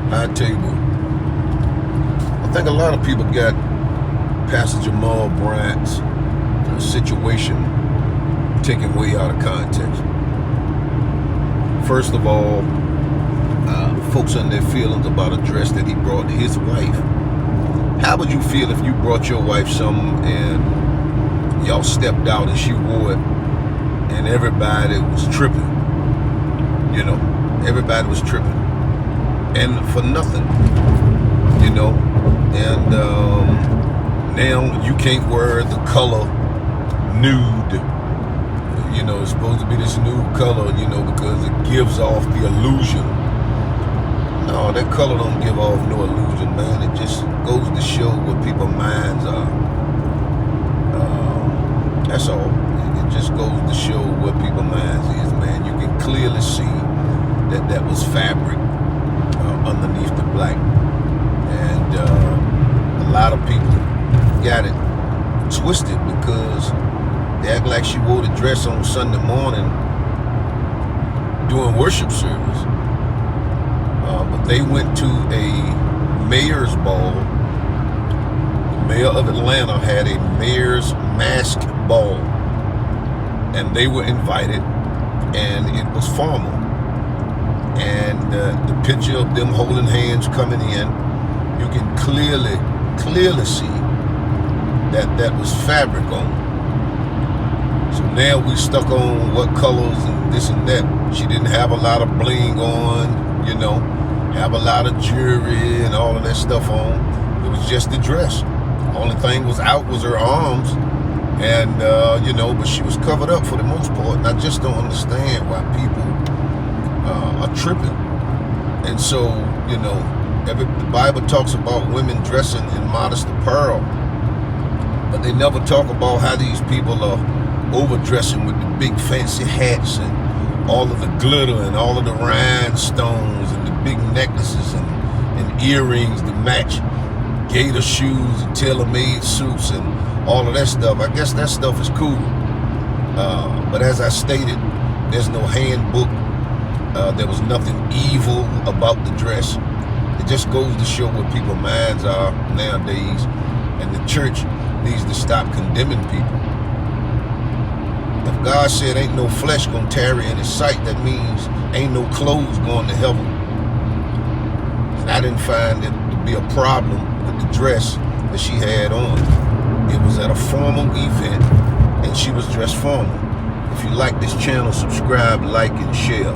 high table. I think a lot of people got Pastor Jamal Bryant's situation taken way out of context. First of all, folks in their feelings about a dress that he brought his wife. How would you feel if you brought your wife something and y'all stepped out and she wore it and everybody was tripping? You know, everybody was tripping. And for nothing, you know. And now you can't wear the color nude. You know, it's supposed to be this nude color, you know, because it gives off the illusion. No, that color don't give off no illusion, man. It just goes to show what people's minds are. That's all. It just goes to show what people's minds is, man. You can clearly see that was fabric underneath the black. And a lot of people got it twisted because they act like she wore the dress on Sunday morning doing worship service. But they went to a mayor's ball. The mayor of Atlanta had a mayor's mask ball. And they were invited, and it was formal. And the picture of them holding hands coming in, you can clearly see that was fabric on. So now we stuck on what colors and this and that. She didn't have a lot of bling on, you know, have a lot of jewelry and all of that stuff on. It was just the dress. Only thing was out was her arms, and you know, but she was covered up for the most part. And I just don't understand why people are tripping. And so, you know, the Bible talks about women dressing in modest apparel, but they never talk about how these people are overdressing with the big fancy hats and all of the glitter and all of the rhinestones and the big necklaces and earrings to match, gator shoes and tailor-made suits and all of that stuff. I guess that stuff is cool. But as I stated, there's no handbook. There was nothing evil about the dress. It just goes to show what people's minds are nowadays. And the church needs to stop condemning people. If God said ain't no flesh gonna tarry in his sight, that means ain't no clothes going to heaven. And I didn't find it to be a problem with the dress that she had on. It was at a formal event and she was dressed formal. If you like this channel, subscribe, like, and share.